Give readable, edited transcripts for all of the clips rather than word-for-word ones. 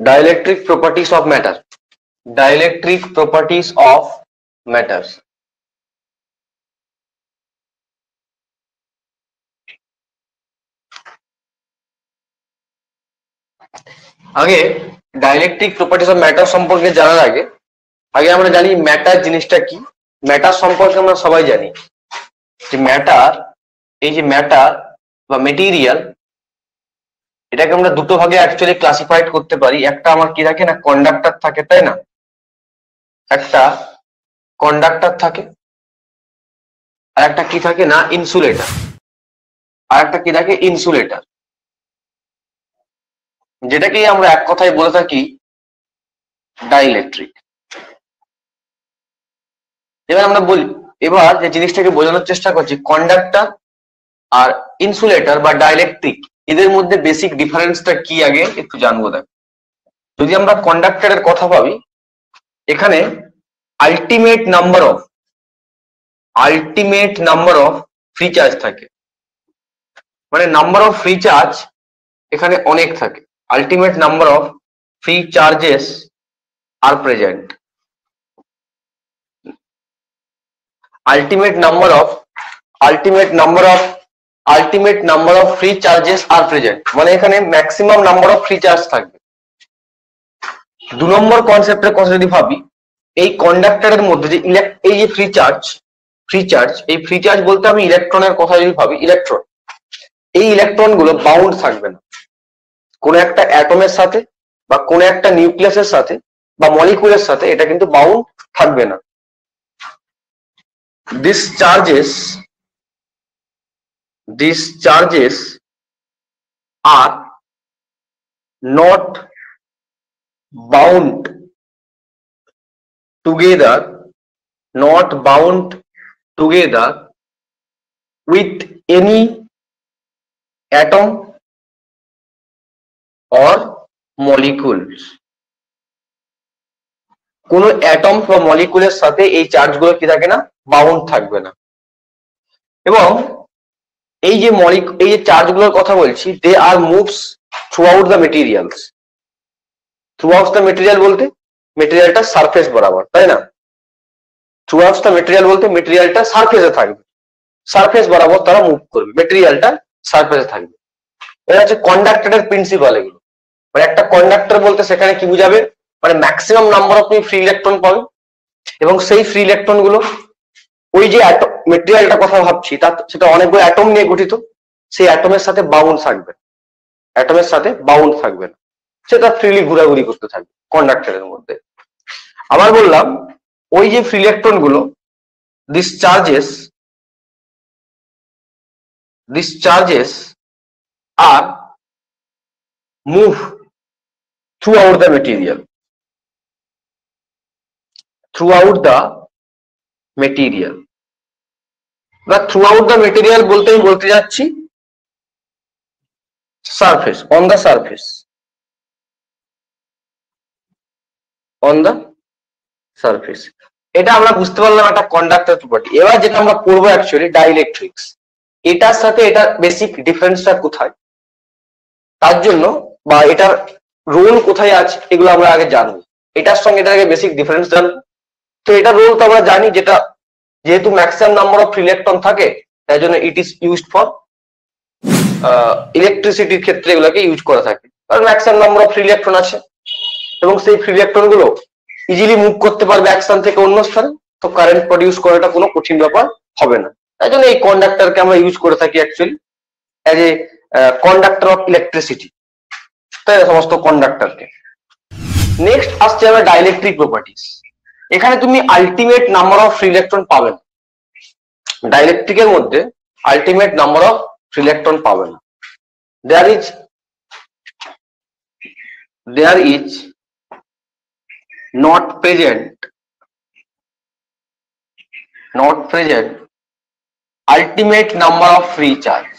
Dielectric properties of matter. Dielectric properties of matters. আগে dielectric properties of matter সম্পর্কে জানার আগে আমরা জানি ম্যাটার জিনিসটা কি। ম্যাটার সম্পর্কে আমরা সবাই জানি যে ম্যাটার, এই যে ম্যাটার বা মেটেরিয়াল, এটাকে আমরা দুটো ভাগে অ্যাকচুয়ালি ক্লাসিফাইড করতে পারি। একটা আমার কি থাকে না, কন্ডাক্টর থাকে, তাই না? একটা কন্ডাক্টর থাকে, আর একটা কি থাকে না, ইনসুলেটর। আর একটা কি থাকে, ইনসুলেটর, যেটাকে আমরা এক কথায় বলে থাকি ডাইইলেকট্রিক। এবার আমরা বলি, এবার যে জিনিসটাকে বোঝানোর চেষ্টা করছি, কন্ডাক্টর আর ইনসুলেটর বা ডাইইলেকট্রিক, এদের মধ্যে বেসিক ডিফারেন্সটা কি আগে একটু জানবো। দেখ, যদি আমরা কন্ডাক্টরের কথা ভাবি, এখানে ultimate number of free charge থাকে, মানে নাম্বার অফ ফ্রি চার্জ এখানে অনেক থাকে। Ultimate number of free charges are present. ultimate number of free charges are present, মানে এখানে maximum number of free charge থাকবে। 2 নম্বর কনসেপ্টের কথা যদি ভাবি, এই কন্ডাক্টরের মধ্যে যে এই যে ফ্রি চার্জ, এই ফ্রি চার্জ বলতে আমি ইলেকট্রনের কথা যদি ভাবি, ইলেকট্রন, এই ইলেকট্রন গুলো বাউন্ড থাকবে না কোন একটা অ্যাটমের সাথে বা কোন একটা নিউক্লিয়াসের সাথে বা মলিকুলের সাথে, এটা কিন্তু বাউন্ড থাকবে না। These charges are not bound together with any atom or molecules. কোন অ্যাটম বা মলিকুলের সাথে এই চার্জগুলো কি থাকে না, বাউন্ড থাকবে না। এবং এই যে চার্জগুলোর কথা বলছি, they are moves throughout the materials. Throughout the material বলতে মেটেরিয়ালটা সারফেস বরাবর, তাই না? থ্রুআউট দ্য মেটেরিয়াল বলতে মেটেরিয়ালটা সারফেসে থাকবে, সারফেস বরাবর তারা মুভ করবে, মেটেরিয়ালটা সারফেসে থাকবে। এটা হচ্ছে কন্ডাক্টরের প্রিন্সিপাল। এগুলো মানে একটা কন্ডাক্টর বলতে সেখানে কি বুঝাবে, মানে maximum number of free electron পাবে, এবং সেই ফ্রি ইলেকট্রন গুলো ওই যে মেটেরিয়ালটা কথা ভাবছি সেটা অনেকগুলো অ্যাটম নিয়ে গঠিত, সেই অ্যাটমের সাথে বাউন্ড থাকবে না, সেটা ফ্রিলি ঘোরাঘুরি করতে থাকবে কন্ডাক্টরের মধ্যে। আবার বললাম, ওই যে ফ্রি ইলেকট্রন গুলো, this charges are move throughout the material বা throughout the material বলতে আমি বলতে যাচ্ছি সারফেস, on the surface, এটা আমরা বুঝতে পারলাম একটা কন্ডাক্টর প্রপার্টি। এবার যেটা আমরা পড়বো অ্যাকচুয়ালি ডাইইলেকট্রিক্স, এটার সাথে এটা বেসিক ডিফারেন্সটা কোথায়, তার জন্য বা এটার রোল কোথায় আছে, এগুলো আমরা আগে জানবো। এটার সঙ্গে এটার আগে বেসিক ডিফারেন্স জানবো। তো এটার রোল তো আমরা জানি, যেটা যেহেতু maximum number of free electron থাকে, তাই জন্য ইট ইজ ইউজড ফর ইলেকট্রিসিটির ক্ষেত্রে এগুলোকে ইউজ করা থাকে, কারণ maximum number of free electron আছে এবং সেই ফ্রি ইলেকট্রন গুলো ইজিলি মুভ করতে পারবে এক স্থান থেকে অন্য স্থানে, তো কারেন্ট প্রডিউস করাটা কোনো কঠিন ব্যাপার হবে না। তাই জন্য এই কন্ডাক্টরকে আমরা ইউজ করে থাকি actually as a conductor of electricity, তাই সমস্ত কন্ডাক্টরকে। নেক্সট আসছে আমরা ডাইইলেকট্রিক প্রপার্টিস। এখানে তুমি ultimate number of free electron পাবে না, ডাইইলেকট্রিকের মধ্যে ultimate number of free electron পাবে না। there is not present ultimate number of free charge।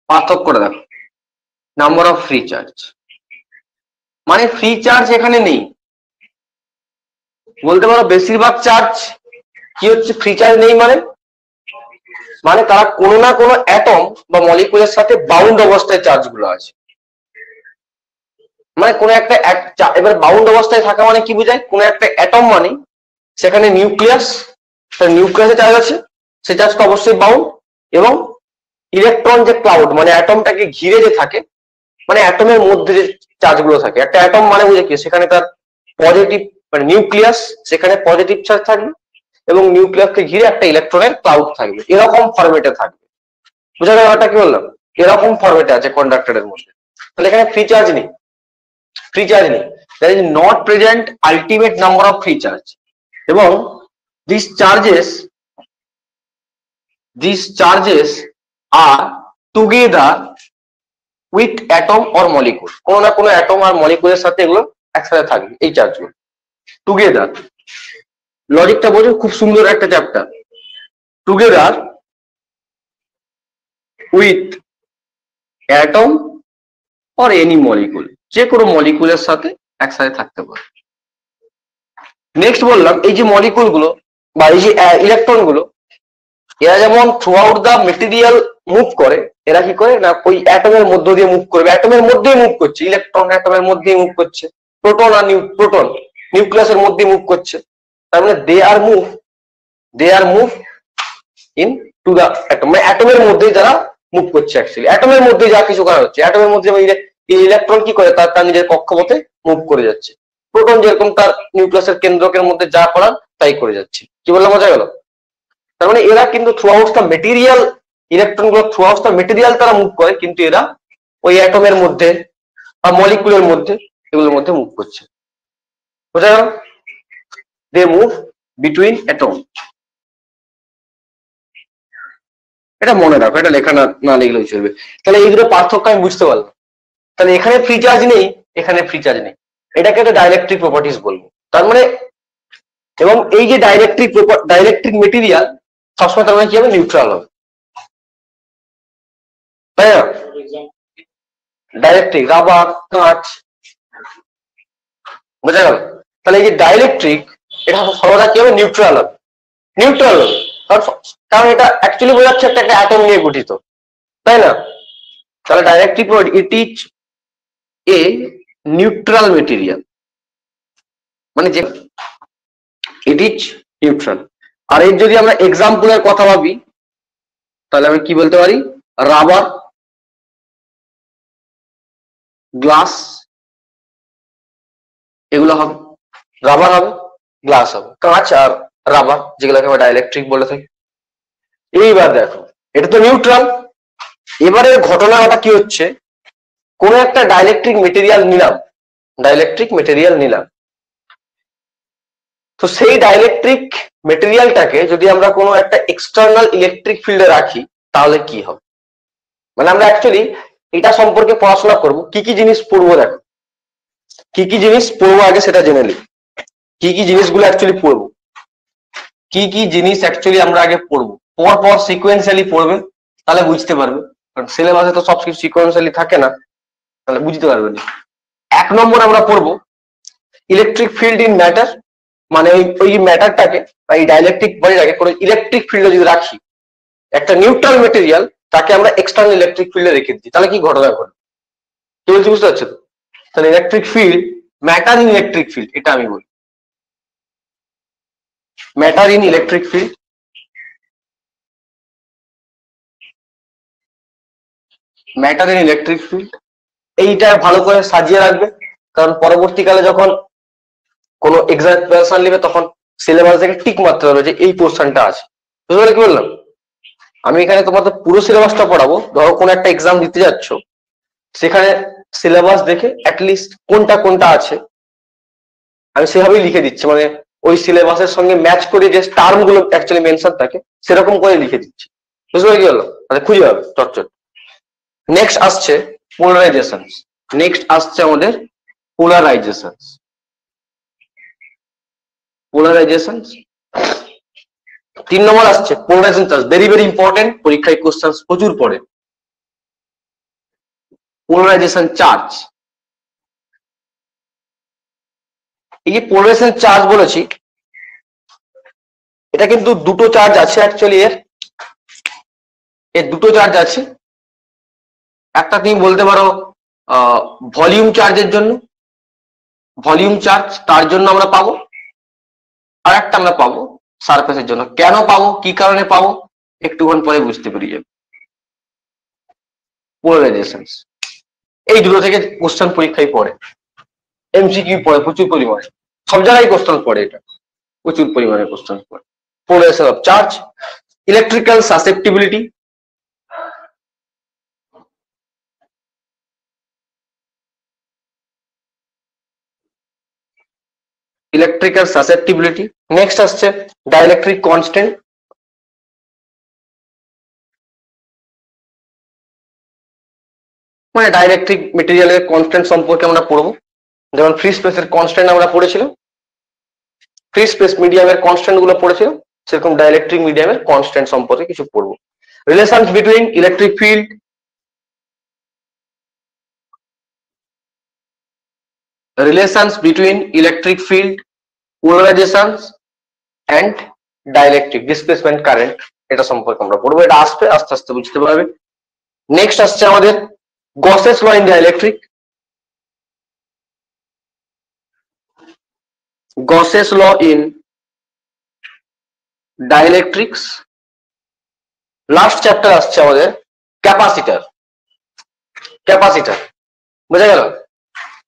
পার্থক্যটা দেখো, নাম্বার অফ ফ্রি চার্জ মানে ফ্রি চার্জ এখানে নেই, বলতে পারো বেশিরভাগ চার্জ কি হচ্ছে, ফ্রি চার্জ নেই মানে তারা কোনো না কোনো অ্যাটম বা মলিকুলের সাথে বাউন্ড অবস্থায় চার্জ গুলো আছে। মানে কোন একটা এবার বাউন্ড অবস্থায় থাকা মানে কি বোঝায়, কোন একটা অ্যাটম মানে সেখানে নিউক্লিয়াস, নিউক্লিয়াসে চার্জ আছে, সেই চার্জটা অবশ্যই বাউন্ড, এবং ইলেকট্রন যে ক্লাউড মানে অ্যাটমটাকে ঘিরে যে থাকে, মানে অ্যাটমের মধ্যে যে চার্জ গুলো থাকে, একটা অ্যাটম মানে বুঝে কি সেখানে তার পজিটিভ মানে নিউক্লিয়াস, সেখানে পজিটিভ চার্জ থাকবে এবং নিউক্লিয়াসকে ঘিরে একটা ইলেকট্রনের ক্লাউড থাকবে, এরকম ফরম্যাটে থাকবে। বুঝা গেল ব্যাপারটা কি বললাম, এরকম ফরম্যাটে আছে কন্ডাক্টরের মধ্যে। তাহলে এখানে ফ্রি চার্জ নেই, ফ্রি চার্জ নেই, that is not present ultimate number of free charge. এবং these charges are together with atom or molecule, কোনো না কোনো অ্যাটম আর মলিকুলের সাথে এগুলো একসাথে থাকবে এই চার্জগুলো টুগেদার। লজিকটা বোঝো, খুব সুন্দর একটা chapter. Together with atom or any molecule, যে কোনো মলিকুলের সাথে একসাথে থাকতে পারে। নেক্সট বললাম এই যে মলিকুল গুলো বা এই যে ইলেকট্রন গুলো, এরা যেমন throughout the material move করে, এরা কি করে না ওই অ্যাটমের মধ্য দিয়ে মুভ করবে, অ্যাটমের মধ্যেই মুভ করছে, ইলেকট্রন অ্যাটমের মধ্যেই মুভ করছে, প্রোটন আর প্রোটন নিউক্লিয়াসের মধ্যেই মুভ করছে। তার মানে they are move into the atom, মানে অ্যাটমের মধ্যেই যারা মুভ করছে, অ্যাকচুয়ালি অ্যাটমের মধ্যে যা কিছু করা হচ্ছে, অ্যাটমের মধ্যে ইলেকট্রন কি করে তার নিজের কক্ষপথে মুভ করে যাচ্ছে, প্রোটন যেরকম তার নিউক্লিয়াসের কেন্দ্রকের মধ্যে যা করার তাই করে যাচ্ছে। কি বললাম, বোঝা গেল? তার মানে এরা কিন্তু through out the material, electron গুলো থ্রু আউট দ্য মেটেরিয়াল তারা মুভ করে, কিন্তু এরা ওই অ্যাটমের মধ্যে বা মলিকুলের মধ্যে এগুলোর মধ্যে মুভ করছে। বোঝা গেল? They move between atom. এটা মনে রাখো, এটা লেখা না লিখলেও চলবে। তাহলে এই দুটো পার্থক্য আমি বুঝতে পারলাম। তাহলে এখানে ফ্রি চার্জ নেই, এখানে ফ্রি চার্জ নেই, এটাকে একটা ডাইলেকট্রিক প্রপার্টিজ বলবো। তার মানে এবং এই যে ডাইলেকট্রিক মেটেরিয়াল সবসময় তার মানে কি হবে, নিউট্রাল হবে, তাই না? ডাইলেকট্রিক, রাবার, কাঁচ, বোঝা গেল? তাহলে এই যে ডাইলেকট্রিক, এটা সর্বদা কি হবে, নিউট্রাল হবে, নিউট্রাল হবে। কারণ এটা অ্যাকচুয়ালি বোঝাচ্ছে একটা অ্যাটম নিয়ে গঠিত, তাই না? তাহলে dielectric it is a neutral material, মানে যে ইট ইজ নিউট্রাল। আর এর যদি আমরা এক্সাম্পলের কথা ভাবি, তাহলে আমি কি বলতে পারি, রাবার, গ্লাস, এগুলো হবে, রাবার হবে, গ্লাস হবে, কাঁচ আর রাবার, যেগুলোকে আমরা ডাইলেকট্রিক বলে থাকি। এইবার দেখো, এটা তো নিউট্রাল। এবারে ঘটনাটা কি হচ্ছে, কোন একটা ডাইলেকট্রিক মেটেরিয়াল নিলাম, তো সেই ডাইলেকট্রিক মেটেরিয়ালটাকে যদি আমরা কোনো একটা এক্সটার্নাল ইলেকট্রিক ফিল্ডে রাখি, তাহলে কি হবে? মানে আমরা অ্যাকচুয়ালি এটা সম্পর্কে পড়াশোনা করব, কি কি জিনিস পড়বো, দেখো কি কি জিনিস পড়বো আগে সেটা জেনে নিই। কি কি জিনিসগুলো অ্যাকচুয়ালি পড়বো, কি কি জিনিস অ্যাকচুয়ালি আমরা আগে পড়বো, পর সিকোয়েন্সিয়ালি পড়বে, তাহলে বুঝতে পারবে। কারণ সিলেবাসে তো সবকিছু সিকোয়েন্সিয়ালি থাকে না, তাহলে বুঝতে পারবে না। 1 নম্বর আমরা পড়বো ইলেকট্রিক ফিল্ড ইন ম্যাটার, মানে ওই ম্যাটারটাকে বা এই ডাইলেকট্রিক বডিটাকে কোনো ইলেকট্রিক ফিল্ডে যদি রাখি, একটা নিউট্রাল মেটেরিয়াল তাকে আমরা এক্সটার্নাল ইলেকট্রিক ফিল্ডে রেখে দিই, তাহলে কি ঘটনা ঘটে, কি বলছি বুঝতে পারছো তো? তাহলে electric field, matter in electric field, এটা আমি বলি matter in electric field. Matter in electric field, এইটা ভালো করে সাজিয়ে রাখবে, কারণ পরবর্তীকালে যখন কোনো এক্সামিনেশন নেবে তখন সিলেবাস থেকে টিক মারতে হবে যে এই পোর্শনটা আছে। বুঝতে পারলে কি বললাম? আমি এখানে তোমাদের পুরো সিলেবাসটা পড়াবো, ধরো কোনো একটা এক্সাম দিতে যাচ্ছ, সেখানে সিলেবাস দেখে অ্যাটলিস্ট কোনটা কোনটা আছে আমি সেভাবেই লিখে দিচ্ছি, মানে ওই সিলেবাসের সঙ্গে ম্যাচ করে যে টার্ম গুলো অ্যাকচুয়ালি মেনশন থাকে সেরকম করে লিখে দিচ্ছি। বুঝতে পারলে কি হলো? তাহলে খুঁজে হবে চটচট। নেক্সট আসছে পোলারাইজেশন, আমাদের পোলারাইজেশন। 3 নম্বর আসছে polarisation charge, very very important, পরীক্ষায় কোশ্চেন প্রচুর পড়ে। পোলারাইজেশন চার্জ, এই যে পোলারাইজেশন চার্জ বলেছি, এটা কিন্তু দুটো চার্জ আছে অ্যাকচুয়ালি, এর দুটো চার্জ আছে। একটা তুমি বলতে পারো ভলিউম চার্জের জন্য, ভলিউম চার্জ, তার জন্য আমরা পাবো, আর একটা আমরা পাবো সারফেসের জন্য। কেন পাবো, কি কারণে পাবো, একটুক্ষণ পরে বুঝতে পেরে যাবে। পোলারাইজেশন, এই দুটো থেকে কোশ্চেন পরীক্ষায় পড়ে, এমসিকিউ পড়ে প্রচুর পরিমাণে, সব জায়গায় কোশ্চেন পড়ে, এটা প্রচুর পরিমাণে কোশ্চেন পড়ে। Polarisation of charge, electrical susceptibility, electrical susceptibility. Next আসছে ডাইইলেকট্রিক কনস্ট্যান্ট, মানে ডাইইলেকট্রিক মেটেরিয়ালের কনস্ট্যান্ট সম্পর্কে আমরা পড়বো, যেমন ফ্রি স্পেসের কনস্ট্যান্ট আমরা পড়েছিলাম, ফ্রি স্পেস মিডিয়ামের কনস্ট্যান্ট গুলো পড়েছিলাম, সেরকম ডাইইলেকট্রিক মিডিয়ামের কনস্ট্যান্ট সম্পর্কে কিছু পড়বো। Relations between electric field, relations between electric field, polarizations and dielectric displacement current, এটা সম্পর্কে আমরা পড়বো, এটা আসবে আস্তে আস্তে বুঝতে পারবে। নেক্সট আসছে আমাদের Gauss's law in dielectric, Gauss's law in dielectrics. Last chapter আসছে আমাদের ক্যাপাসিটর, ক্যাপাসিটর বোঝা গেল,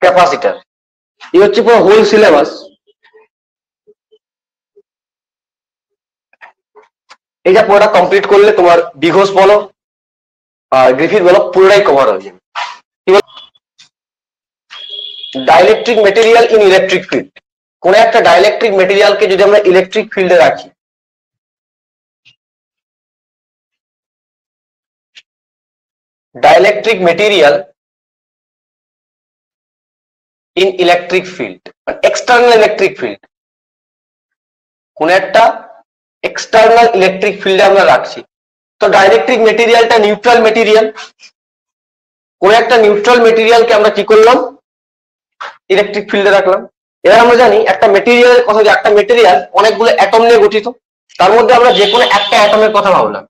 ক্যাপাসিটর এই হচ্ছে পুরো হোল সিলেবাস। এটা পুরোটা কমপ্লিট করলে তোমার বিঘোষ বলো আর গ্রিফিথ বলো পুরোটাই কভার হয়ে যাবে। Dielectric material in electric field, কোন একটা ডাইইলেকট্রিক মেটেরিয়ালকে যদি আমরা ইলেকট্রিক ফিল্ডে রাখি, dielectric material in electric field, external electric field, কোন একটা এক্সটার্নাল ইলেকট্রিক ফিল্ডে আমরা রাখছি, তো ডাইইলেকট্রিক মেটেরিয়ালটা নিউট্রাল মেটেরিয়াল, কোন একটা নিউট্রাল মেটেরিয়ালকে আমরা কি করলাম, ইলেকট্রিক ফিল্ডে রাখলাম। এবার আমরা জানি একটা মেটেরিয়ালের কথা, যে একটা মেটেরিয়াল অনেকগুলো অ্যাটম নিয়ে গঠিত, তার মধ্যে আমরা যে কোনো একটা অ্যাটমের কথা ভাবলাম,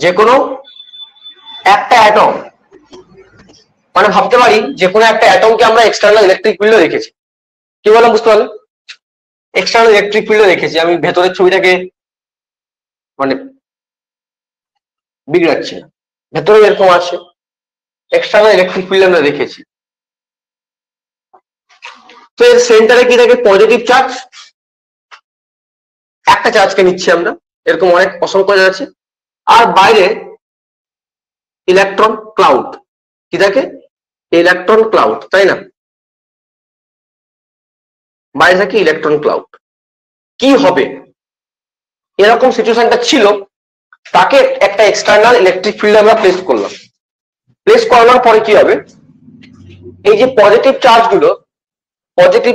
যে কোনো একটা অ্যাটম, মানে ভাবতে পারি যে কোনো একটা অ্যাটমকে আমরা এক্সটার্নাল ইলেকট্রিক ফিল্ডে রেখেছি, কি বললাম বুঝতে পারলে, এক্সটার্নাল ইলেকট্রিক ফিল্ডে রেখেছি, আমি ভেতরের ছবিটাকে মানে বিগড়াচ্ছি না, ভেতরে এরকম আছে, এক্সটার্নাল ইলেকট্রিক ফিল্ড আমরা রেখেছি। তো এর সেন্টারে কি থাকে, পজিটিভ চার্জ, একটা চার্জকে নিচ্ছি আমরা, এরকম অনেক অসংখ্য চার্জ আছে, আর বাইরে ইলেকট্রন ক্লাউড, কি থাকে, ইলেকট্রন ক্লাউড, তাই না, বাইরে থাকে ইলেকট্রন ক্লাউড। কি হবে, এরকম সিচুয়েশনটা ছিল, তাকে একটা এক্সটার্নাল ইলেকট্রিক ফিল্ডে আমরা প্লেস করলাম, প্লেস করানোর পরে কি হবে, এই যে পজিটিভ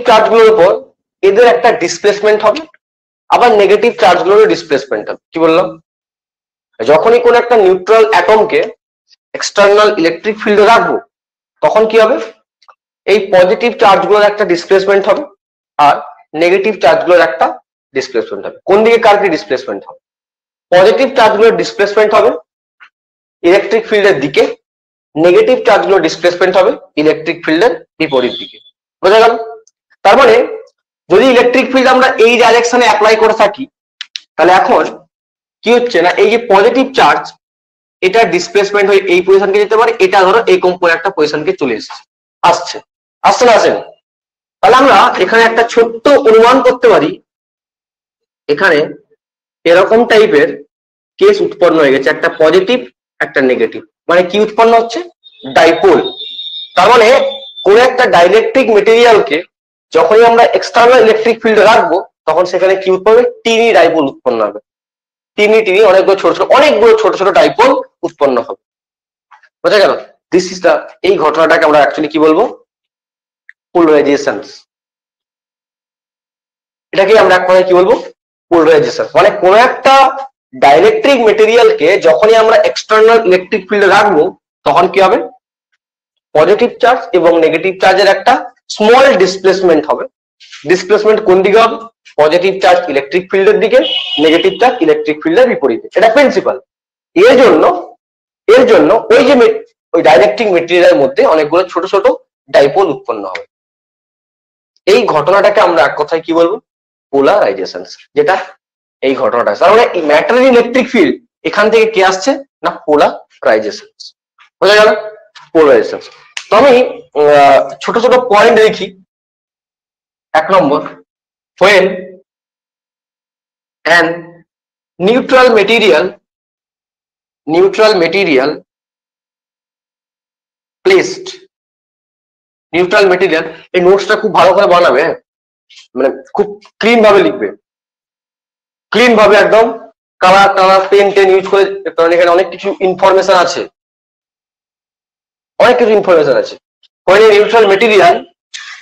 চার্জগুলোর উপর এদের একটা ডিসপ্লেসমেন্ট হবে, আবার নেগেটিভ চার্জগুলোরও ডিসপ্লেসমেন্ট হবে। কি বললাম, যখনই কোন একটা নিউট্রাল অ্যাটমকে এক্সটার্নাল ইলেকট্রিক ফিল্ডে রাখবো, তখন কি হবে, এই পজিটিভ চার্জগুলোর একটা ডিসপ্লেসমেন্ট হবে, আর নেগেটিভ চার্জগুলোর একটা ডিসপ্লেসমেন্ট হবে। কোন দিকে কার কি ডিসপ্লেসমেন্ট হবে, পজিটিভ চার্জগুলোর ডিসপ্লেসমেন্ট হবে ইলেকট্রিক ফিল্ডের দিকে, নেগেটিভ চার্জগুলোর ডিসপ্লেসমেন্ট হবে ইলেকট্রিক ফিল্ডের বিপরীত দিকে। বোঝা গেল, তার মানে যদি ইলেকট্রিক ফিল্ড আমরা এই ডাইরেকশনে অ্যাপ্লাই করে থাকি, তাহলে এখন কি হচ্ছে না, এই যে পজিটিভ চার্জ, এটা ডিসপ্লেসমেন্ট হয়ে এই পজিশনকে যেতে পারে, এটা ধরো এই কোন একটা পজিশনকে চলে আসছে না আসেনি, তাহলে আমরা এখানে একটা ছোট্ট অনুমান করতে পারি, এখানে এরকম টাইপের কেস উৎপন্ন হয়ে গেছে, একটা পজিটিভ একটা নেগেটিভ, মানে কি উৎপন্ন হচ্ছে, ডাইপোল। তার মানে কোন একটা ডাইইলেকট্রিক মেটেরিয়ালকে যখনই আমরা এক্সটার্নাল ইলেকট্রিক ফিল্ডে রাখবো, তখন সেখানে কি উৎপন্ন হবে, টিনি ডাইপোল উৎপন্ন হবে, টিনি অনেকগুলো ছোট ছোট ডাইপোল উৎপন্ন হবে। বোঝা গেল, দিস ইজ দা, এই ঘটনাটাকে আমরা অ্যাকচুয়ালি কি বলবো, পোলারাইজেশন। এটাকে আমরা এক কথায় কি বলবো, পোলারাইজেশন। মানে কোন একটা ডাইইলেকট্রিক মেটেরিয়ালকে যখনই আমরা এক্সটার্নাল ইলেকট্রিক ফিল্ডে রাখবো, তখন কি হবে, পজিটিভ চার্জ এবং নেগেটিভ চার্জের একটা স্মল ডিসপ্লেসমেন্ট হবে। ডিসপ্লেসমেন্ট কোন দিকে হবে, পজিটিভ চার্জ ইলেকট্রিক ফিল্ডের দিকে, নেগেটিভ চার্জ ইলেকট্রিক ফিল্ডের বিপরীতে, এটা প্রিন্সিপাল। এর জন্য ওই ডাইইলেকট্রিক মেটেরিয়ালের মধ্যে অনেকগুলো ছোট ছোট ডাইপোল উৎপন্ন হবে। এই ঘটনাটাকে আমরা এক কথায় কি বলবো? পোলারাইজেশন। যেটা এই ঘটনাটা, তার মানে এই ম্যাটারের ইলেকট্রিক ফিল্ড এখান থেকে কি আসছে না পোলারাইজেশন। বোঝা গেল? পোলারাইজেশন। তো আমি ছোট ছোট পয়েন্ট দেখি। 1 নম্বর, when an neutral material placed, neutral material, এই নোটসটা খুব ভালো করে বানাবে, মানে খুব ক্লিন ভাবে লিখবে, ক্লিন ভাবে একদম, কালার টালার পেন টেন ইউজ করে, কারণ এখানে অনেক কিছু ইনফরমেশন আছে, অনেক কিছু ইনফরমেশন আছে। when a neutral material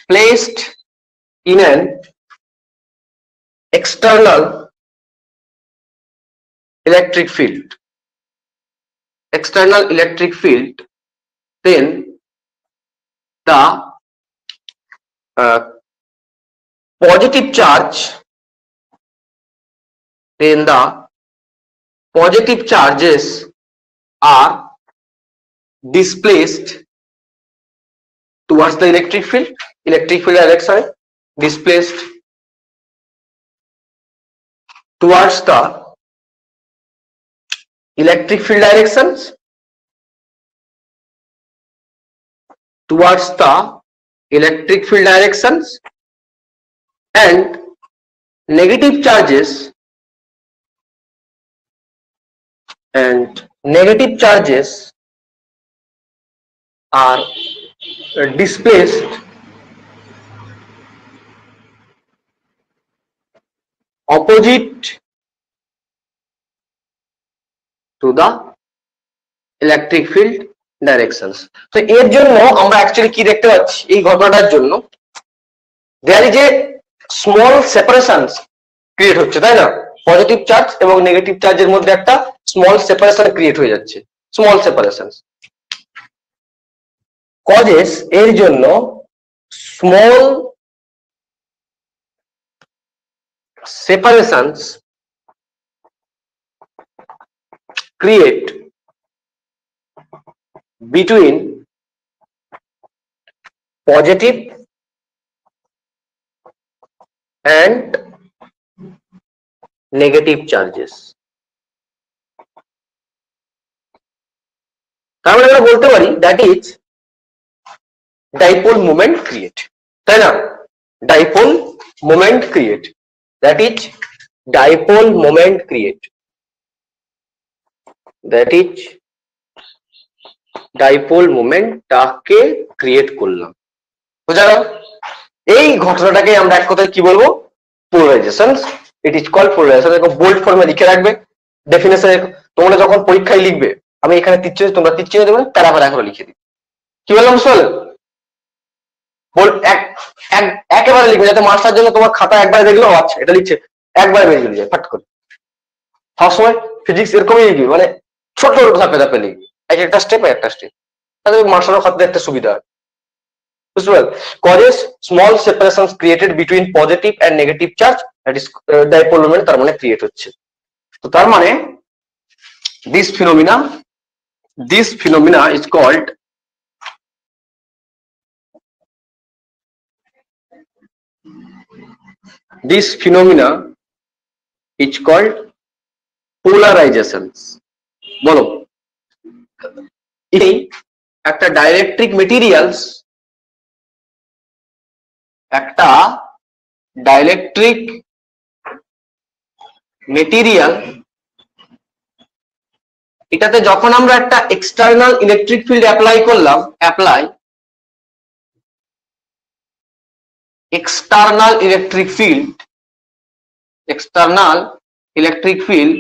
placed in an external electric field, then the positive charges are displaced towards the electric field direction, displaced towards the electric field directions, and negative charges are displaced opposite to the electric field directions. তো এর জন্য আমরা actually কি দেখতে পাচ্ছি? এই ঘটনাটার জন্য there is a small separations create হচ্ছে, তাই না? পজিটিভ চার্জ এবং নেগেটিভ চার্জের মধ্যে একটা স্মল সেপারেশন ক্রিয়েট হয়ে যাচ্ছে, স্মল সেপারেশন কজেস, এর জন্য small separations create between positive and negative charges. তাহলে আমরা বলতে পারি that is dipole moment create, তাই না? Dipole moment create, that is dipole moment create, dipole moment টাকে ক্রিয়েট করলাম। বুঝা গেল? এই ঘটনাটাকে আমরা এক কথায় কি বলবো? Polarisation. It is called polarisation. দেখো বোল্ড ফর্মে লিখে রাখবে ডেফিনেশন। তোমরা যখন পরীক্ষায় লিখবে, আমি এখানে তীর তোমরা তীর চিহ্ন দেবে, প্যারাগ্রাফ করে লিখে দিই। কি বললাম শোন? একেবারে লিখবে, যাতে মাস্টার জন্য তোমার খাতা একবার দেখলো আচ্ছা এটা লিখছে, একবার বেরিয়ে চলে যায় ফাট করে। সবসময় ফিজিক্স এরকমই লিখবি, মানে ছোট ছোট ধাপে ধাপে লিখবি, একটা স্টেপ তাহলে মাস্টারের খাতাতে একটা সুবিধা হয়। বুঝতে পারল? Causes small separations created between positive and negative charge, that is dipole moment, তার মানে ক্রিয়েট হচ্ছে। তো তার মানে দিস phenomena is called polarizations. বলো, এই একটা ডাইলেকট্রিক মেটেরিয়ালস, এটাতে যখন আমরা একটা এক্সটার্নাল ইলেকট্রিক ফিল্ড অ্যাপ্লাই করলাম, external electric field,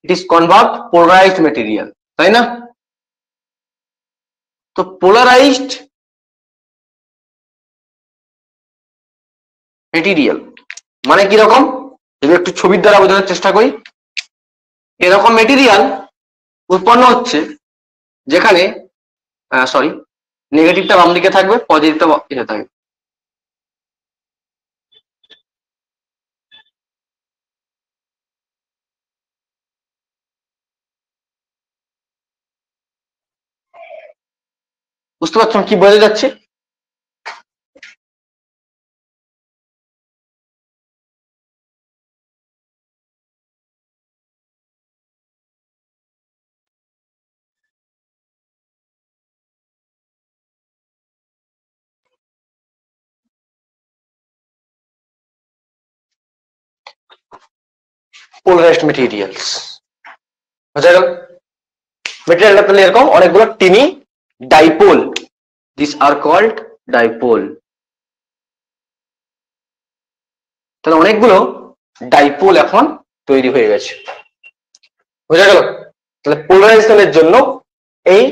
it is convert polarized material, তাই না? তো polarized মেটেরিয়াল মানে কি রকম, যদি একটু ছবির দ্বারা বোঝানোর চেষ্টা করি, এরকম মেটেরিয়াল উৎপন্ন হচ্ছে যেখানে নেগেটিভটা বাম দিকে থাকবে, পজিটিভটা এখানে থাকবে। বুঝতে পারছো কি বোঝা যাচ্ছে? Polarised materials. বুঝা গেল? মেটেরিয়ালটা তাহলে এরকম অনেকগুলো tiny dipole, this are called dipole. তাহলে অনেকগুলো ডাইপোল এখন তৈরি হয়ে গেছে। বুঝা গেল? তাহলে পোলারাইজেশনের জন্য এই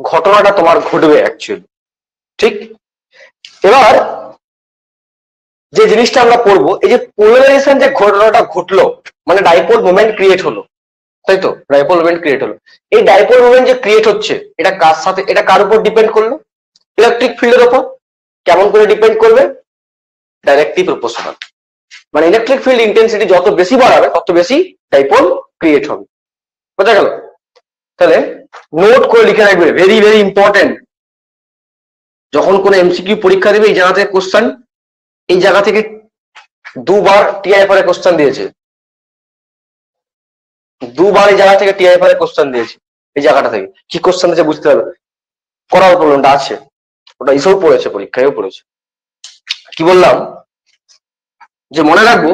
ঘটনাটা তোমার ঘটবে অ্যাকচুয়ালি। ঠিক, এবার যে জিনিসটা আমরা পড়বো, এই যে পোলারাইজেশন যে ঘটনাটা ঘটলো মানে ডাইপোল মোমেন্ট ক্রিয়েট হলো, তাই তো? ডাইপোল মোমেন্ট ক্রিয়েট হলো। এই ডাইপোল মোমেন্ট যে ক্রিয়েট হচ্ছে এটা কার সাথে, এটা কার উপর ডিপেন্ড করলো? ইলেকট্রিক ফিল্ডের উপর। কেমন করে ডিপেন্ড করবে? Directly proportional. মানে ইলেকট্রিক ফিল্ড ইন্টেন্সিটি যত বেশি বাড়াবে তত বেশি ডাইপোল ক্রিয়েট হবে। বুঝা গেল? তাহলে নোট করে লিখে রাখবে, ভেরি ভেরি ইম্পর্টেন্ট। যখন কোনো এমসিকিউ পরীক্ষা দেবে এই জায়গা থেকে কোশ্চেন, এই জায়গা থেকে দুবার টিআইএফআর এর কোশ্চেন দিয়েছে, দুবার এই জায়গা থেকে টিআইএফআর এর কোশ্চেন দিয়েছে। এই জায়গাটা থেকে কি কোশ্চেন দিয়েছে বুঝতে হবে, করার প্রবলেমটা আছে, ওটা ইসেও পড়েছে, পরীক্ষায়ও পড়েছে। কি বললাম যে মনে রাখবো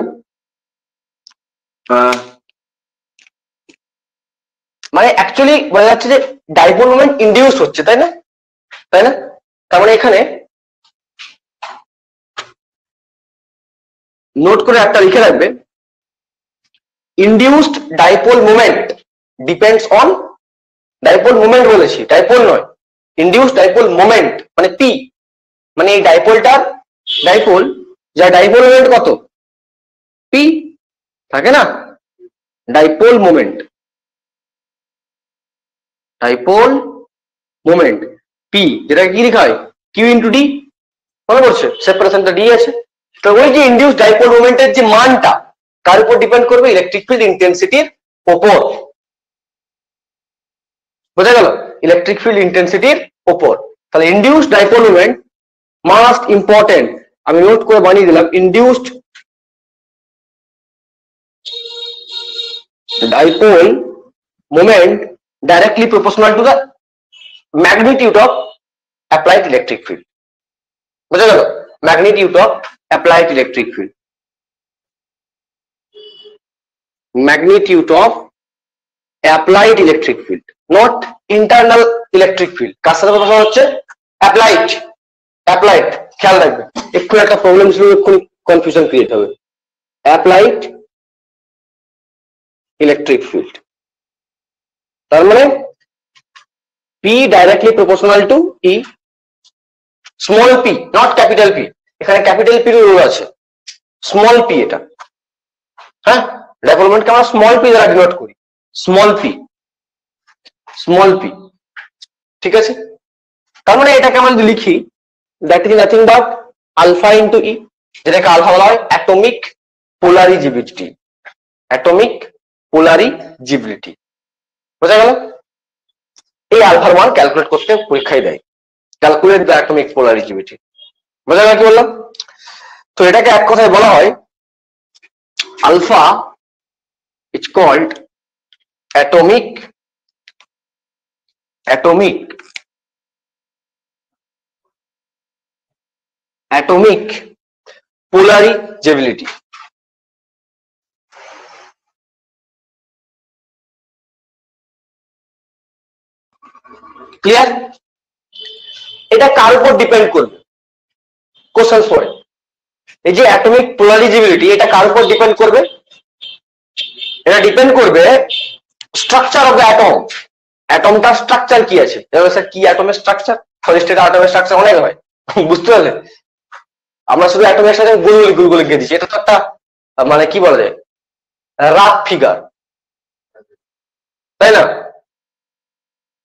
মানে অ্যাকচুয়ালি বোঝা যাচ্ছে যে ডাইপোল মোমেন্ট ইনডিউস হচ্ছে, তাই না? তাই না? তার মানে এখানে নোট করে একটা লিখে রাখবে, induced dipole moment depends on, dipole moment বলেছি, ডাইপোল নয়, ইনডিউসড ডাইপোল মোমেন্ট মানে পি, মানে এই ডাইপোলটার, ডাইপোল যা ডাইপোল মোমেন্ট কত, পি থাকে না, dipole moment, dipole moment P, যেটা কি লেখা হয় কিউ ইন্টু ডি, মনে পড়ছে? সেপারেশনটা ডি আছে। তো ওই যে ইনডিউস ডাইপোল মোমেন্টের যে মানটা কার উপর ডিপেন্ড করবে? ইলেকট্রিক ফিল্ড ইন্টেন্সিটির উপর। বোঝা গেল? ইলেকট্রিক ফিল্ড ইন্টেন্সিটির উপর। তাহলে induce dipole moment must important, আমি নোট করে বানিয়ে দিলাম, induced dipole moment directly proportional to the magnitude of applied electric field. বুঝা গেল? magnitude of applied electric field, magnitude of applied electric field, not internal electric field. কার সাথে কথা হচ্ছে? applied, applied। খেয়াল রাখবে, একটু একটা প্রবলেম ছিল, একটু কনফিউশন ক্রিয়েট হবে। applied electric field তার মানে P directly proportional to E, small p, not capital P। এখানে ক্যাপিটাল P এর রোল আছে, স্মল p এটা। হ্যাঁ, ডেভেলপমেন্টকে আমরা স্মল p দ্বারা ডিনোট করি, স্মল p, স্মল p। ঠিক আছে? তার মানে এটাকে আমরা যদি লিখি, that is nothing but alpha into e, যেটাকে আলফা বলা হয় অ্যাটমিক পোলারিজিবিলিটি, অ্যাটমিক পোলারিজিবিলিটি। বোঝা গেল? এই আলফার মান ক্যালকুলেট করতে পরীক্ষায় দেয়, ক্যালকুলেট দ্য অ্যাটমিক পোলারিজিবিলিটি। বোঝা গেল কি বললাম? তো এটাকে এক কথায় বলা হয় alpha is called atomic polarisability. Clear? এটা কার উপর ডিপেন্ড করবে? কোশ্চেন পড়ে, এই যে অ্যাটমিক পোলারিজিবিলিটি এটা কার উপর ডিপেন্ড করবে? এটা ডিপেন্ড করবে স্ট্রাকচার অফ দ্য অ্যাটম। অ্যাটমটার স্ট্রাকচার কি আছে? স্যার কি অ্যাটমের স্ট্রাকচার? সলিড স্টেট অ্যাটমের স্ট্রাকচার অনেক হয়, বুঝতে পারলে? আমরা শুধু অ্যাটমের সাথে গুলগুলো লিখে দিচ্ছি, এটা তো একটা মানে কি বলা যায়, রাফ ফিগার, তাই না?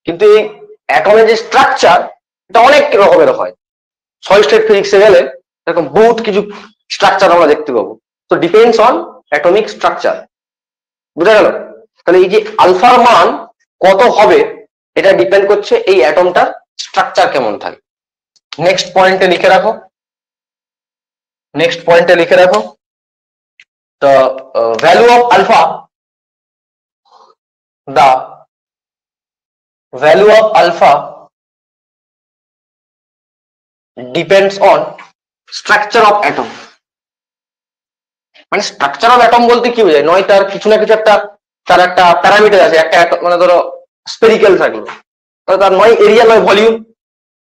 কিন্তু এই অ্যাটমের যে স্ট্রাকচার এটা অনেক রকমের হয়। সলিড স্টেট ফিজিক্সে গেলে এরকম বহুত কিছু স্ট্রাকচার আমরা দেখতে পাবো। তো ডিপেন্ডস অন অ্যাটমিক স্ট্রাকচার। বুঝা গেল? তাহলে এই যে আলফার মান কত হবে এটা ডিপেন্ড করছে এই অ্যাটমটার স্ট্রাকচার কেমন থাকে। নেক্সট পয়েন্টে লিখে রাখো, নেক্সট পয়েন্টে লিখে রাখো, the value of alpha, the value of alpha depends on structure of atom, মানে স্ট্রাকচার অফ অ্যাটম বলতে কি বোঝায়, নয় তার কিছু না কিছু একটা তার একটা প্যারামিটার আছে, একটা মানে ধরো স্পেরিক্যাল থাকলো, তার নয় এরিয়া নয় ভলিউম,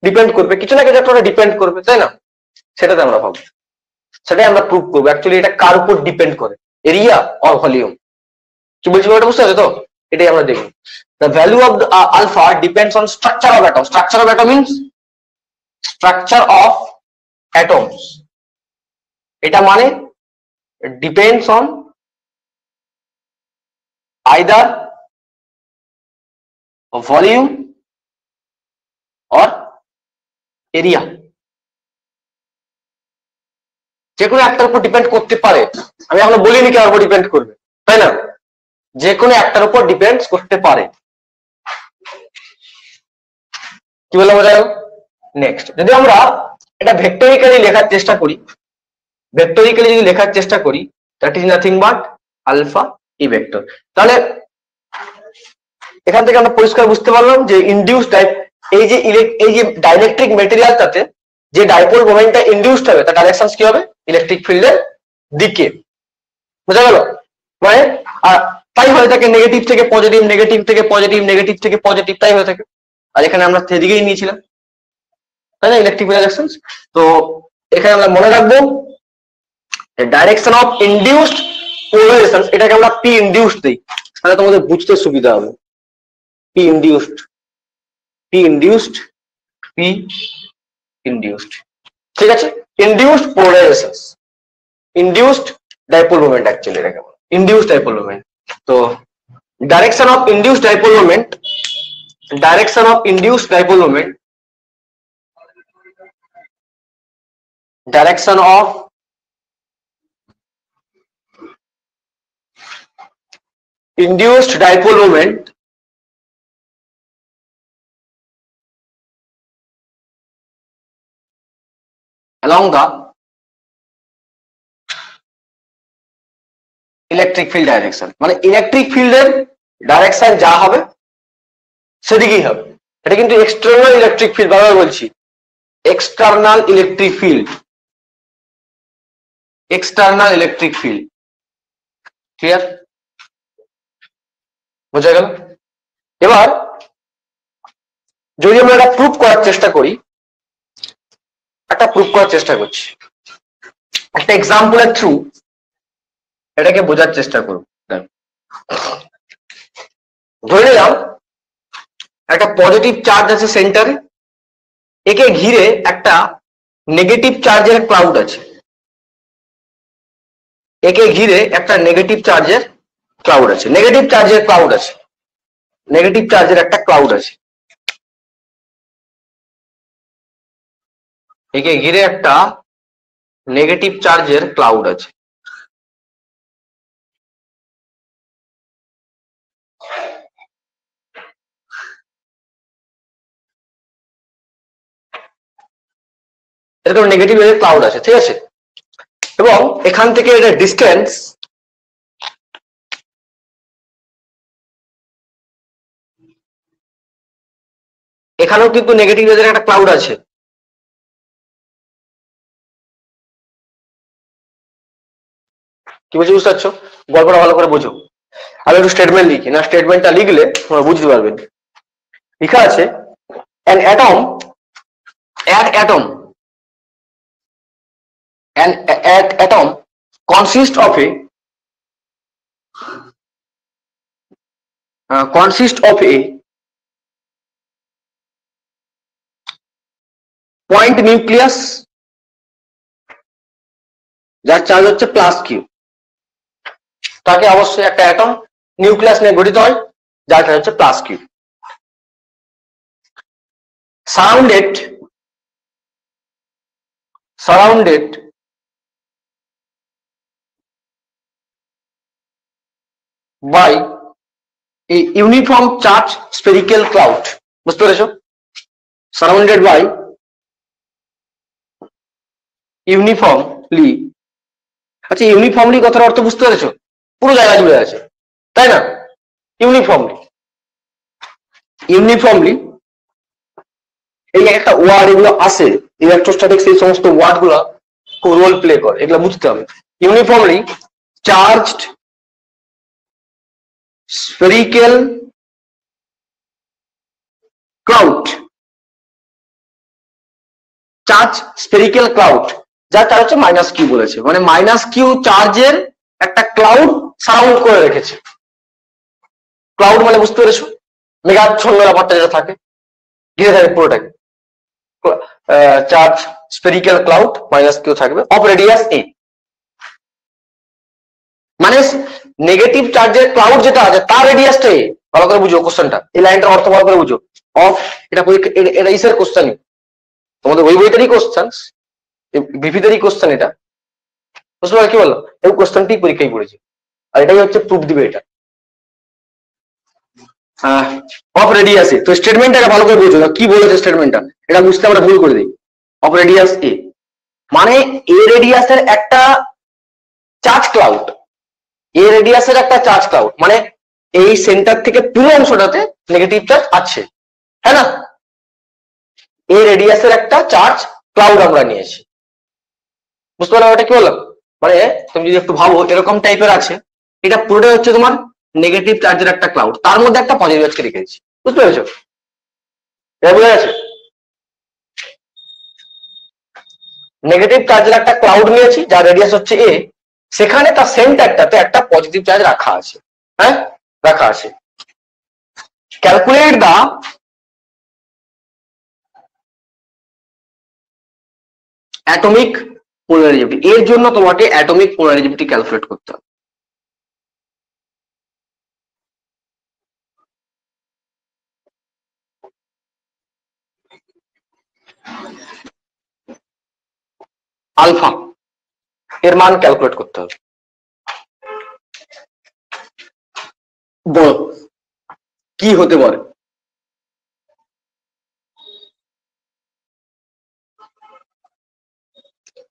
ডিপেন্ড করবে কিছু না কিছু একটা ডিপেন্ড করবে, তাই না? সেটাতে আমরা ভাববো, সেটাই আমরা প্রুভ করবো অ্যাকচুয়ালি এটা কার উপর ডিপেন্ড করে, এরিয়া অর ভলিউম। কি বলছি ব্যাপারটা বুঝতে পারছো তো? এটাই আমরা দেখবো। The value of alpha depends on structure of atom. Structure of atom means structure of atoms, এটা মানে depends on either volume or area, যে কোনো একটার উপর ডিপেন্ড করতে পারে। আমি এখনো বলিনি কার উপর ডিপেন্ড করবে, তাই না? যে কোনো একটার উপর ডিপেন্ড করতে পারে। কি বললাম বোঝা গেল? নেক্সট, যদি আমরা এটা ভেক্টরিক্যালি লেখার চেষ্টা করি, ভেক্টরিক্যালি যদি লেখার চেষ্টা করি, that is nothing but alpha E vector. তাহলে এখান থেকে আমরা পরিষ্কার বুঝতে পারলাম যে ইনডিউস এই যে ডাইলেকট্রিক মেটেরিয়ালটাতে যে ডাইপোল মোমেন্টটা ইনডিউসড হবে তার ডাইরেকশন কি হবে? ইলেকট্রিক ফিল্ডের দিকে। বুঝা গেল? মানে তাই হয়ে থাকে নেগেটিভ থেকে পজিটিভ, নেগেটিভ থেকে পজিটিভ, নেগেটিভ থেকে পজিটিভ, তাই হয়ে থাকে। আর এখানে আমরা সেদিকেই নিয়েছিলাম, তাই না, ইলেকট্রিক ডাইরেকশন। তো এখানে আমরা মনে রাখবো ডাইরেকশন অফ ইনডিউসড পোলারাইজেশন, এটাকে আমরা পি ইনডিউসড দিই, তাহলে তোমাদের বুঝতে সুবিধা হবে। P induced, P induced, P induced, ঠিক আছে? Induced polarisation, induced dipole moment, actually এটাকে বলে ইনডিউসড ডাইপোল মোমেন্ট। তো direction of induced dipole moment, direction of induced dipole moment, direction of induced dipole moment along the electric field direction, মানে electric ফিল্ডের direction যা হবে সেদিকেই হবে। এটা কিন্তু এক্সটার্নাল ইলেকট্রিক ফিল্ড, বারবার বলছি external electric field, external electric field, clear? বোঝা গেল? এবার যদি আমরা এটা প্রুফ করার চেষ্টা করি, একটা প্রুফ করার চেষ্টা করছি, একটা এক্সাম্পলের থ্রু এটাকে বোঝার চেষ্টা করব। ধরে নিলাম একটা পজিটিভ চার্জ আছে সেন্টারে, একে ঘিরে একটা নেগেটিভ চার্জের ক্লাউড আছে, একে ঘিরে একটা নেগেটিভ চার্জের ক্লাউড আছে, নেগেটিভ চার্জের ক্লাউড আছে, নেগেটিভ চার্জের একটা ক্লাউড আছে, একে ঘিরে একটা নেগেটিভ চার্জের ক্লাউড আছে। এরকম নেগেটিভ ক্লাউড আছে, ঠিক আছে? এবং এখান থেকে এটা ডিস্টেন্স এখানেও কিন্তু নেগেটিভ একটা ক্লাউড আছে, কি বলছি বুঝতে পারছো? গল্পটা ভালো করে বোঝো। আমি একটু স্টেটমেন্ট লিখি, না স্টেটমেন্টটা লিখলে তোমরা বুঝতে পারবেন। লেখা আছে an atom consists of a point nucleus যার চার্জ হচ্ছে প্লাস কিউ, তাকে অবশ্যই একটা অ্যাটম নিউক্লিয়াস নিয়ে গঠিত হয় যার চার্জ হচ্ছে plus Q, surrounded by a uniform charge spherical cloud। বুঝতে পেরেছো? সারাউন্ডেড বাই ইউনিফর্মলি, আচ্ছা ইউনিফর্মলি কথার অর্থ বুঝতে পেরেছো? পুরো জায়গা জুড়ে আছে, তাই না? ইউনিফর্মলি এই একটা ওয়ার্ড এগুলো আসে, ইলেকট্রোস্ট্যাটিক্স এই সমস্ত ওয়ার্ড গুলো রোল প্লে করে, এগুলো বুঝতে হবে। Uniformly charged spherical cloud, charge spherical cloud, যার চার্জ হচ্ছে মাইনাস কিউ বলেছে, মানে মাইনাস কিউ চার্জের একটা ক্লাউড সারাউন্ড করে রেখেছে। ক্লাউড মানে বুঝতে পেরেছো, মেঘাচ্ছন্ন ব্যাপারটা যেটা থাকে, ঘিরে থাকে পুরোটাকে। Charge spherical cloud minus q থাকবে অফ রেডিয়াস এ, মানে নেগেটিভ চার্জের ক্লাউড যেটা আছে তার রেডিয়াসটা এ। ভালো করে বুঝো কোশ্চেনটা, এই লাইনটার অর্থ ভালো করে বুঝো। অফ এটা এটা ইসের কোশ্চেনই, তোমাদের ওই বইটারই কোশ্চেন, বিভিদেরই কোশ্চেন এটা, বুঝতে পারো কি বললো? এই কোশ্চেনটি পরীক্ষায় পড়েছে, আর এটাই হচ্ছে প্রুফ দিবে এটা অফ রেডিয়াস এ। তো স্টেটমেন্টটা ভালো করে বুঝো, কি বলেছে স্টেটমেন্টটা, এটা বুঝতে আমরা ভুল করে দিই। অফ রেডিয়াস এ মানে এ রেডিয়াসের একটা চার্জ ক্লাউড, এ রেডিয়াসের একটা চার্জ ক্লাউড, মানে এই সেন্টার থেকে পুরো অংশটাতে নেগেটিভ চার্জ আছে, হ্যাঁ না? এ রেডিয়াসের একটা চার্জ ক্লাউড আমরা নিয়েছি, বুঝতে পারলাম এটা কি বললাম? মানে তুমি যদি একটু ভাবো এরকম টাইপের আছে, এটা পুরোটাই হচ্ছে তোমার নেগেটিভ চার্জের একটা ক্লাউড, তার মধ্যে একটা পজিটিভ চার্জকে রেখেছি, বুঝতে পেরেছো? এটা বোঝা গেছে? নেগেটিভ চার্জের একটা ক্লাউড নিয়েছি যার রেডিয়াস হচ্ছে এ, সেখানে তার সেন্টারটাতে একটা পজিটিভ চার্জ রাখা আছে, হ্যাঁ রাখা আছে। ক্যালকুলেট দা অ্যাটমিক পোলারিটি, এর জন্য তোমাকে অ্যাটমিক পোলারিটি ক্যালকুলেট করতে হবে। আলফা এর মান ক্যালকুলেট করতে হবে। বল কি হতে পারে?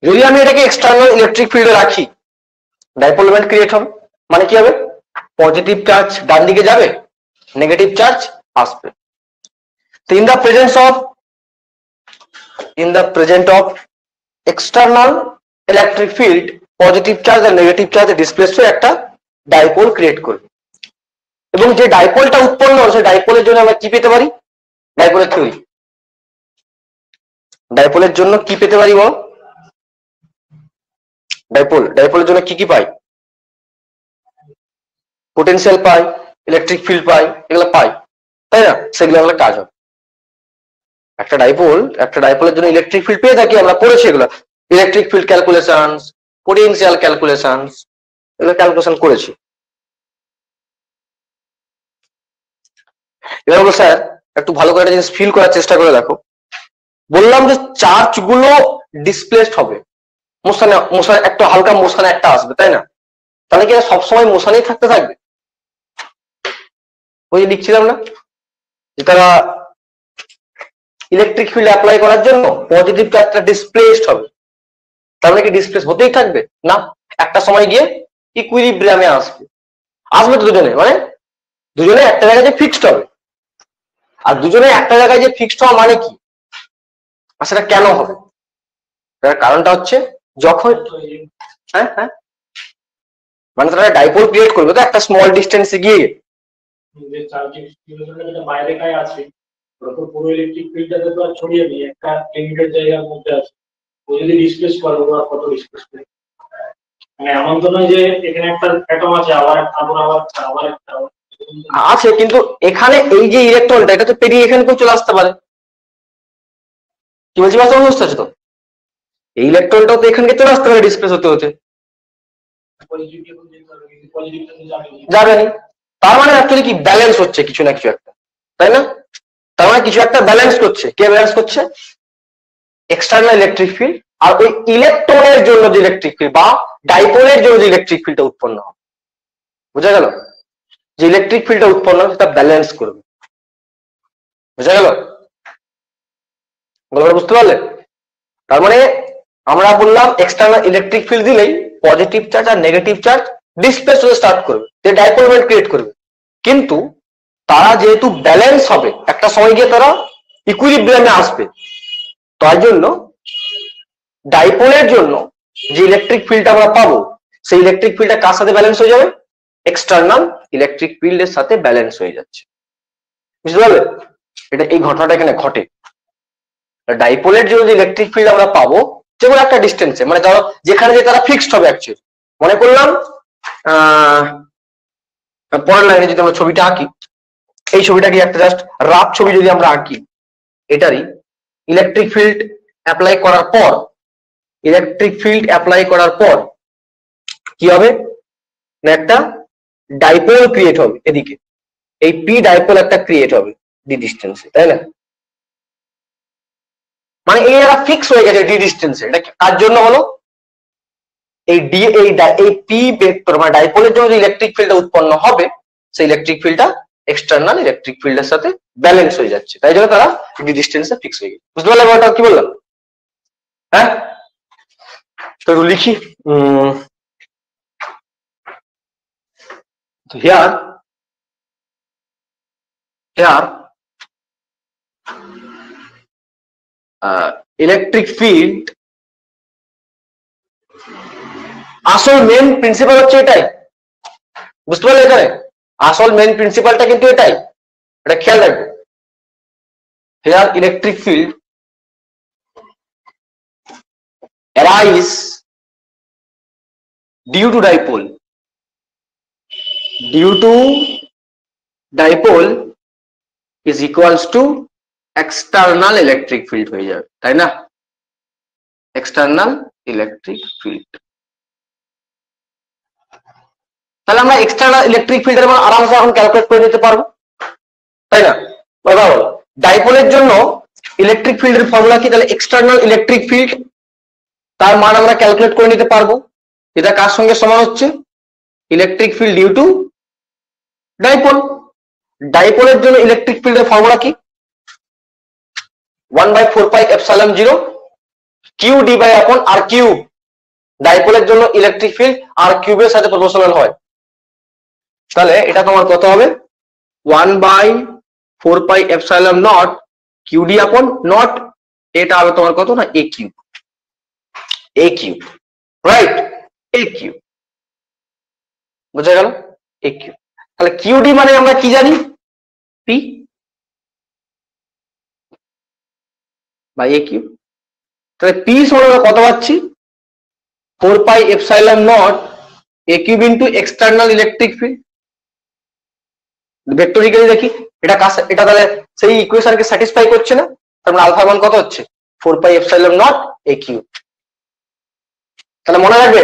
যদি আমি এটাকে এক্সটার্নাল ইলেকট্রিক ফিল্ডে রাখি, ডাইপোল মোমেন্ট ক্রিয়েট হবে, মানে কি হবে? পজিটিভ চার্জ ডান দিকে যাবে, নেগেটিভ চার্জ আসবে। তো in the present of external electric field, positive charge আর নেগেটিভ চার্জ ডিসপ্লেস হয়ে একটা ডাইপোল ক্রিয়েট করবে, এবং যে ডাইপোলটা উৎপন্ন হয় সেই ডাইপোলের জন্য আমরা কি পেতে পারি? ডাইপোলের থিওরি, ডাইপোলের জন্য কি পেতে পারি বল? ডাইপোলের জন্য কি কি পাই? পোটেনশিয়াল পাই, ইলেকট্রিক ফিল্ড পাই, এগুলো পাই, তাই না? সেগুলো আমাদের কাজ হবে। একটা ডাইপোলের জন্য ইলেকট্রিক ফিল্ড পেয়ে থাকি, আমরা পড়েছি এগুলো, electric field calculation, potential calculation, এগুলো ক্যালকুলেশন করেছি। এবার বলো স্যার একটু ভালো করে একটা জিনিস ফিল করার চেষ্টা করে দেখো, বললাম যে চার্জ গুলো ডিসপ্লেসড হবে, মোশনে একটা হালকা মোশনে একটা আসবে, তাই না? তাহলে কি সবসময় মোশনেই থাকতে থাকবে? ওই লিখছিলাম না যে তারা ইলেকট্রিক ফিল্ড অ্যাপ্লাই করার জন্য পজিটিভ চার্জটা ডিসপ্লেসড হবে, তার মানে কি ডিসপ্লেস হতেই থাকবে না? একটা সময় গিয়ে ইকুইলিব্রিয়ামে আসবে, আসবে তো দুজনে, মানে দুজনে একটা জায়গায় যে ফিক্সড হবে। আর দুজনে একটা জায়গায় যে ফিক্সড হওয়া মানে কি, আর সেটা কেন হবে? তার কারণটা হচ্ছে যখন হ্যাঁ মানে তারা ডাইপোল ক্রিয়েট করবে তো একটা স্মল ডিস্টেন্সে গিয়ে, যে চার্জিং যেটা বাইরে কায় আছে ওটা তো পুরো ইলেকট্রিক ফিল্ডটাতে তো আর ছড়িয়ে নেই, একটা লিমিটেড জায়গার মধ্যে আছে। ও যদি ডিসপ্লেস করে ওরা কত ডিসপ্লেস করে, মানে এমন তো নয় যে এখানে একটা অ্যাটম আছে আবার একটা আছে, কিন্তু এখানে এই যে ইলেকট্রনটা এটা তো পেরিয়ে এখানে কেউ চলে আসতে পারে, কি বলছি বুঝতে পারছো তো? এই ইলেকট্রনটাও তো এখানে চলে আসতে পারে ডিসপ্লেস হতে হতে, যাবেনি। তার মানে অ্যাকচুয়ালি কি ব্যালেন্স হচ্ছে কিছু না কিছু একটা, তাই না? তার মানে কিছু একটা ব্যালেন্স করছে, কে ব্যালেন্স করছে? এক্সটার্নাল ইলেকট্রিক ফিল্ড, আর ওই ইলেকট্রনের জন্য যে ইলেকট্রিক ফিল্ড বা ডাইপোলের জন্য যে ইলেকট্রিক ফিল্ডটা উৎপন্ন হবে, বুঝা গেল? যে ইলেকট্রিক ফিল্ডটা উৎপন্ন হবে সেটা ব্যালেন্স করবে, বুঝা গেল? বুঝতে পারলে? তার মানে আমরা বললাম এক্সটার্নাল ইলেকট্রিক ফিল্ড দিলেই পজিটিভ চার্জ আর নেগেটিভ চার্জ ডিসপ্লেস হতে স্টার্ট করবে, যে ডাইপোল মোমেন্ট ক্রিয়েট করবে। কিন্তু তারা যেহেতু ব্যালেন্স হবে, একটা সময় গিয়ে তারা ইকুইলিব্রিয়ামে আসবে, তার জন্য ডাইপোলের জন্য যে ইলেকট্রিক ফিল্ড আমরা পাবো সেই ইলেকট্রিক ফিল্ডটা কার সাথে ব্যালেন্স হয়ে যাবে? এক্সটার্নাল ইলেকট্রিক ফিল্ডের সাথে ব্যালেন্স হয়ে যাচ্ছে। বুঝতে পারলে? এটা এই ঘটনাটা এখানে ঘটে। ডাইপোলের জন্য যে ইলেকট্রিক ফিল্ড আমরা পাবো যেমন একটা ডিস্টেন্সে, মানে ধরো যেখানে যে তারা ফিক্সড হবে অ্যাকচুয়ালি, মনে করলাম পরের লাইনে যদি আমরা ছবিটা আঁকি, এই ছবিটাকে একটা জাস্ট রাফ ছবি যদি আমরা আঁকি, এটারই ইলেকট্রিক ফিল্ড অ্যাপ্লাই করার পর কি হবে না, একটা ডাইপোল ক্রিয়েট হবে এদিকে, এই পি ডাইপোল একটা ক্রিয়েট হবে ডি ডিস্টেন্সে, তাই না? মানে এই জায়গা ফিক্স হয়ে গেছে ডি ডিস্টেন্সে। এটা কার জন্য হলো? এই ডি এই পি ভেক্টর মানে ডাইপোলের জন্য যে ইলেকট্রিক ফিল্ডটা উৎপন্ন হবে সেই ইলেকট্রিক ফিল্ডটা এক্সটার্নাল ইলেকট্রিক ফিল্ডের সাথে ব্যালেন্স হয়ে যাচ্ছে, তাই জন্য তারা ডি ডিস্টেন্সে ফিক্স হয়ে গেছে। বুঝতে পারলে ব্যাপারটা কি বললাম? হ্যাঁ, তো লিখি। তো here ইলেকট্রিক ফিল্ড আসল মেন প্রিন্সিপাল হচ্ছে এটাই। বুঝতে পারলে? এখানে আসল মেন প্রিন্সিপালটা কিন্তু এটাই, এটা খেয়াল রাখবে। here electric field arise due to dipole is equals to external electric field হয়ে যাবে, তাই না? External electric field. তাহলে আমরা এক্সটার্নাল ইলেকট্রিক ফিল্ডের মান আরামসে এখন ক্যালকুলেট করে নিতে পারবো, তাই না? বলো ডাইপোলের জন্য ইলেকট্রিক ফিল্ডের ফর্মুলা কি? তাহলে এক্সটার্নাল ইলেকট্রিক ফিল্ড, তার মান আমরা ক্যালকুলেট করে নিতে পারবো। এটা কার সঙ্গে সমান হচ্ছে? Electric field due to dipole. ডাইপোলের জন্য ইলেকট্রিক ফিল্ডের ফর্মুলা কি? 1/4πε0 কিউ ডি বাই আপন আর কিউব। ডাইপোলের জন্য ইলেকট্রিক ফিল্ড আর কিউবের সাথে প্রপোর্শনাল হয়। তাহলে এটা তোমার কত হবে? 1/4πε0 কিউ ডি আপন নট, এটা হবে তোমার কত না? A cube. Right, a cube. বুঝা গেল? A cube. তাহলে কিউ ডি মানে আমরা কি জানি? P by a cube. তাহলে পি সমান কত পাচ্ছি? 4πε0 a cube into external electric field. Vectorically দেখি এটা তাহলে সেই ইকুয়েশনকে স্যাটিসফাই করছে না? তার মানে আলফা মান কত হচ্ছে? 4πε0 এ কিউব। তাহলে মনে রাখবে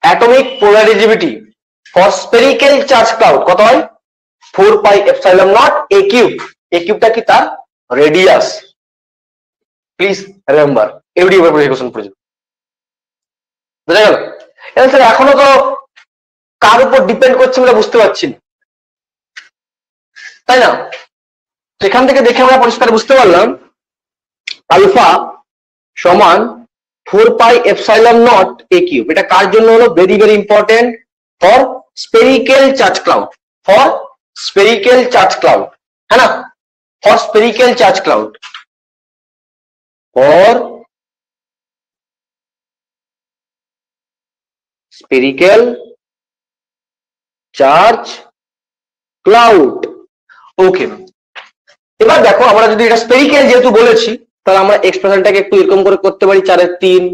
atomic polarisability for spherical charge cloud কত হয়? 4πε0 এ কিউব। এ কিউবটা কি? তার radius. Please remember, every question পড়ে যাবে। বুঝা গেল? এখনো তো কার উপর ডিপেন্ড করছে আমরা বুঝতে পারছি না, তাই না? সেখান থেকে দেখে আমরা পরিষ্কার বুঝতে পারলাম আলফা সমান 4πε0 এ কিউব। এটা কার জন্য হলো? Very very important, for spherical charge cloud. হ্যাঁ না? For spherical charge cloud. Spherical charge cloud. Okay, এবার দেখো আমরা যদি এটা স্ফেরিক্যাল যেহেতু বলেছি, তাহলে আমরা এক্সপ্রেশনটাকে একটু এরকম করে করতে পারি, 4/3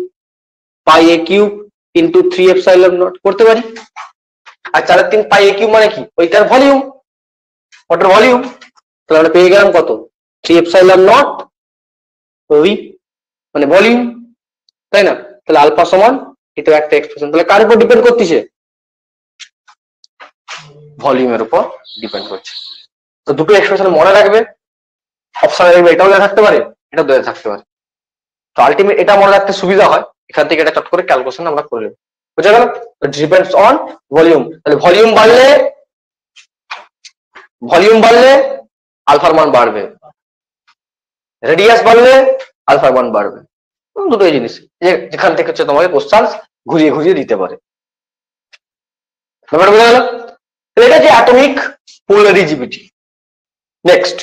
পাই এ কিউব ইন্টু 3ε0 করতে পারি। আর 4/3 পাই এ কিউব মানে কি? ওইটার ভলিউম, ওটার ভলিউম। তাহলে আমরা পেয়ে গেলাম কত? 3ε0 ভি মানে ভলিউম, তাই না? তাহলে আলফা সমান এটা একটা এক্সপ্রেশন। তাহলে কার উপর ডিপেন্ড করতেছে? ভলিউমের উপর ডিপেন্ড করছে। তো দুটো এক্সপ্রেশন মনে রাখবে, অপশনে দেখবে এটাও দেওয়া থাকতে পারে, এটাও দেওয়া থাকতে পারে। তো আলটিমেট এটা মনে রাখতে সুবিধা হয়, এখান থেকে এটা চট করে ক্যালকুলেশন আমরা করে নেব। বুঝা গেল? Depends on volume. তাহলে ভলিউম বাড়লে আলফার মান বাড়বে, রেডিয়াস বাড়লে আলফার মান বাড়বে। দুটোই জিনিস যেখান থেকে হচ্ছে তোমাকে কোশ্চেন ঘুরিয়ে দিতে পারে। ব্যাপারটা বোঝা গেল? এটা যে অ্যাটমিক পোলারিটিভিটি। নেক্সট